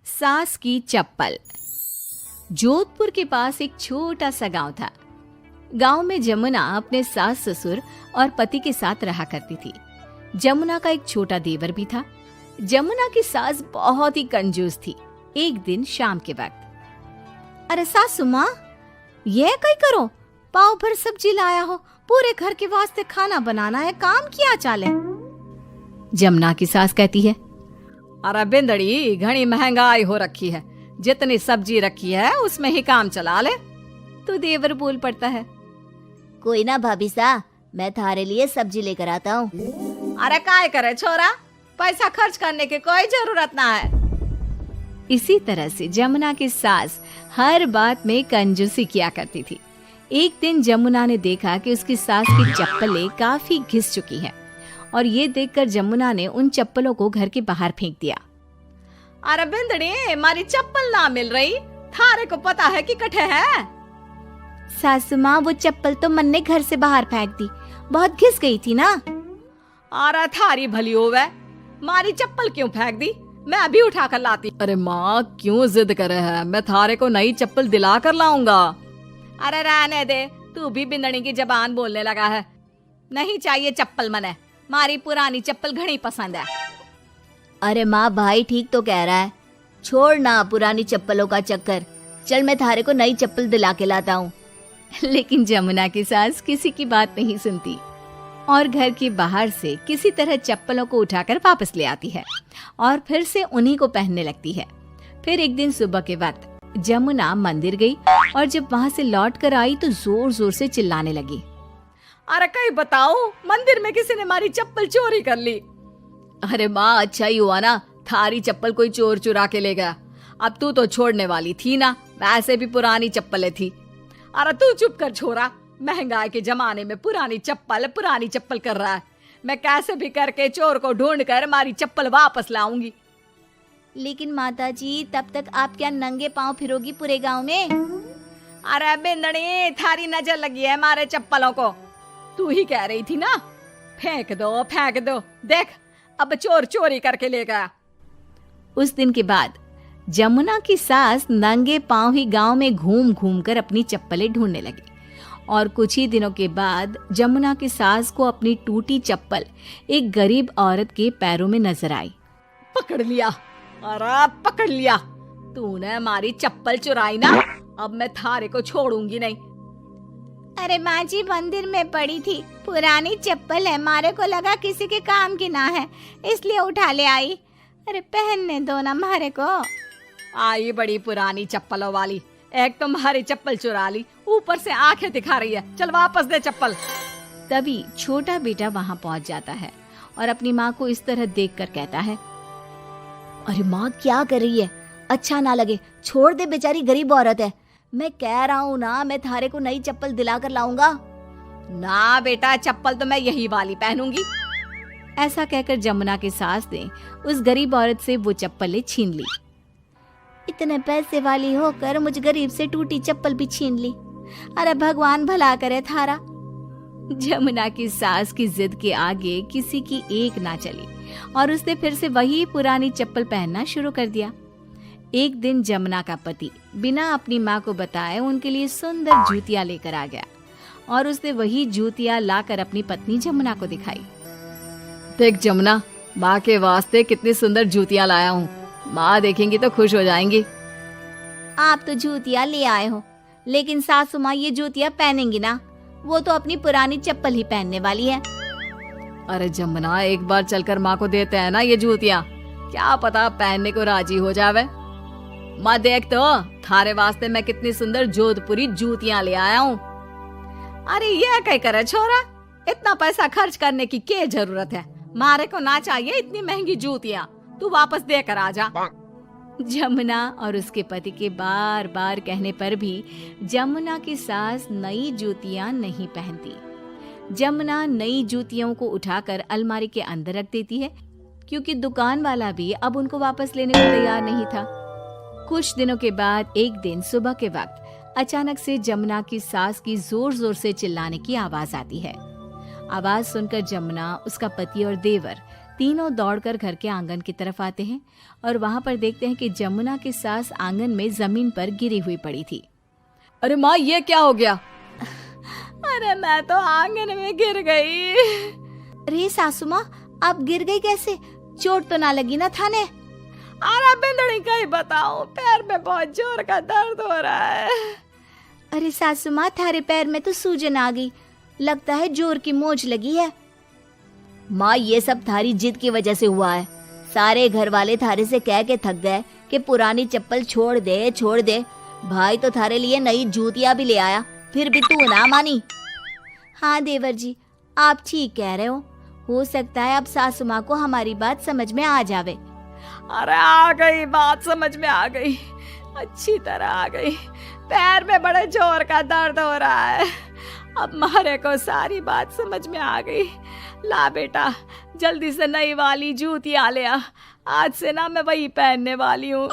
सास की चप्पल। जोधपुर के पास एक छोटा सा गांव था। गांव में जमुना अपने सास ससुर और पति के साथ रहा करती थी। जमुना का एक छोटा देवर भी था। जमुना की सास बहुत ही कंजूस थी। एक दिन शाम के वक्त, अरे सासू माँ, ये कई करो, पाव भर सब्जी लाया हो, पूरे घर के वास्ते खाना बनाना है, काम किया चाले। जमुना की सास कहती है, अरे बिंदड़ी, घनी महंगाई हो रखी है, जितनी सब्जी रखी है उसमें ही काम चला ले। तो देवर बोल पड़ता है, कोई ना भाभी सा, मैं थारे लिए सब्जी लेकर आता हूँ। अरे काय करे छोरा, पैसा खर्च करने की कोई जरूरत ना है। इसी तरह से जमुना की सास हर बात में कंजूसी किया करती थी। एक दिन जमुना ने देखा कि उसकी सास की चप्पलें काफी घिस चुकी हैं और ये देखकर जमुना ने उन चप्पलों को घर के बाहर फेंक दिया। अरे बिंदड़ी, मारी चप्पल ना मिल रही, थारे को पता है कि कठे है। सासू माँ, वो चप्पल तो मन ने घर से बाहर फेंक दी, बहुत घिस गई थी ना। अरे थारी भली होवे, मारी चप्पल क्यों फेंक दी, मैं अभी उठा कर लाती। अरे माँ, क्यों जिद करे है, मैं थारे को नई चप्पल दिला कर लाऊंगा। अरे रहने दे, तू भी बिंदड़ी की जबान बोलने लगा है। नहीं चाहिए चप्पल मने, मारी पुरानी चप्पल घनी पसंद है। अरे माँ, भाई ठीक तो कह रहा है, छोड़ ना पुरानी चप्पलों का चक्कर, चल मैं थारे को नई चप्पल दिला के लाता हूँ। लेकिन जमुना की सास किसी की बात नहीं सुनती और घर के बाहर से किसी तरह चप्पलों को उठाकर वापस ले आती है और फिर से उन्हीं को पहनने लगती है। फिर एक दिन सुबह के वक्त जमुना मंदिर गई और जब वहाँ से लौट कर आई तो जोर जोर से चिल्लाने लगी, अरे कहीं बताओ, मंदिर में किसी ने हमारी चप्पल चोरी कर ली। अरे माँ, अच्छा ही हुआ ना, थारी चप्पल कोई चोर चुरा के ले गया। अब तू तो छोड़ने वाली थी ना, वैसे भी पुरानी चप्पलें थी। अरे तू चुप कर छोरा, महंगाई के जमाने में पुरानी चप्पल कर रहा है। मैं कैसे भी करके चोर को ढूंढ कर हमारी चप्पल वापस लाऊंगी। लेकिन माता जी, तब तक आप क्या नंगे पांव फिरोगी पूरे गांव में? अरे बिंदड़ी, थारी नजर लगी है हमारे चप्पलों को, तू ही कह रही थी ना, फेंक दो, देख अब चोर चोरी करके ले गया। उस दिन के बाद जमुना की सास नंगे पांव ही गांव में घूम घूम कर अपनी चप्पलें ढूंढने लगी और कुछ ही दिनों के बाद जमुना की सास को अपनी टूटी चप्पल एक गरीब औरत के पैरों में नजर आई। पकड़ लिया, अरे पकड़ लिया, तूने हमारी चप्पल चुराई ना, अब मैं थारे को छोड़ूंगी नहीं। अरे माँ जी, मंदिर में पड़ी थी, पुरानी चप्पल है, मारे को लगा किसी के काम की ना है, इसलिए उठा ले आई। अरे पहनने दो ना मारे को। आई बड़ी पुरानी चप्पलों वाली, एक तो हमारी चप्पल चुरा ली, ऊपर से आंखें दिखा रही है, चल वापस दे चप्पल। तभी छोटा बेटा वहाँ पहुँच जाता है और अपनी माँ को इस तरह देखकर कहता है, अरे माँ, क्या कर रही है, अच्छा ना लगे, छोड़ दे, बेचारी गरीब औरत है। मैं कह रहा हूँ ना, मैं थारे को नई चप्पल दिला कर लाऊंगा। ना बेटा, चप्पल तो मैं यही वाली पहनूंगी। ऐसा कहकर जमुना की सास ने उस गरीब औरत से वो चप्पलें छीन ली। इतने पैसे वाली होकर मुझ गरीब से टूटी चप्पल भी छीन ली। अरे भगवान भला करे थारा। जमुना की सास की जिद के आगे किसी की एक ना चली और उसने फिर से वही पुरानी चप्पल पहनना शुरू कर दिया। एक दिन जमुना का पति बिना अपनी माँ को बताए उनके लिए सुंदर जूतियां लेकर आ गया और उसने वही जूतियां लाकर अपनी पत्नी जमुना को दिखाई। देख जमुना, माँ के वास्ते कितनी सुंदर जूतियां लाया हूँ, माँ देखेंगी तो खुश हो जाएंगी। आप तो जूतियां ले आए हो, लेकिन सासू माँ ये जूतियां पहनेंगी ना, वो तो अपनी पुरानी चप्पल ही पहनने वाली है। अरे जमुना, एक बार चलकर माँ को देते हैं ना ये जूतियां, क्या पता पहनने को राजी हो जावे। माँ देख तो, थारे वास्ते मैं कितनी सुंदर जोधपुरी जूतियां ले आया हूँ। अरे ये क्या करे छोरा, इतना पैसा खर्च करने की क्या जरूरत है, मारे को ना चाहिए इतनी महंगी जूतियां, तू वापस देकर आ जा। जमुना और उसके पति के बार बार कहने पर भी जमुना की सास नई जूतियां नहीं पहनती। जमुना नई जूतियों को उठाकर अलमारी के अंदर रख देती है क्योंकि दुकान वाला भी अब उनको वापस लेने को तैयार नहीं था। कुछ दिनों के बाद एक दिन सुबह के वक्त अचानक से जमुना की सास की जोर जोर से चिल्लाने की आवाज आती है। आवाज सुनकर जमुना, उसका पति और देवर तीनों दौड़कर घर के आंगन की तरफ आते हैं और वहां पर देखते हैं कि जमुना की सास आंगन में जमीन पर गिरी हुई पड़ी थी। अरे माँ, ये क्या हो गया? अरे मैं तो आंगन में गिर गई। अरे सासू माँ, आप गिर गई कैसे? चोट तो ना लगी ना थाने? अरे बिंदड़ी कहीं बताओ, पैर में बहुत जोर का दर्द हो रहा है। अरे सासू माँ, थारे पैर में तो सूजन आ गई, लगता है जोर की मोच लगी है। माँ, ये सब थारी जिद की वजह से हुआ है। सारे घर वाले थारे से कह के थक गए कि पुरानी चप्पल छोड़ दे छोड़ दे। भाई तो थारे लिए नई जूतियां भी ले आया, फिर भी तू ना मानी। हाँ देवर जी, आप ठीक कह रहे हो सकता है अब सासू माँ को हमारी बात समझ में आ जावे। अरे आ गई, बात समझ में आ गई, अच्छी तरह आ गई। पैर में बड़े जोर का दर्द हो रहा है। अब मारे को सारी बात समझ में आ गई। ला बेटा, जल्दी से नई वाली जूतियां ले आ, आज से ना मैं वही पहनने वाली हूँ।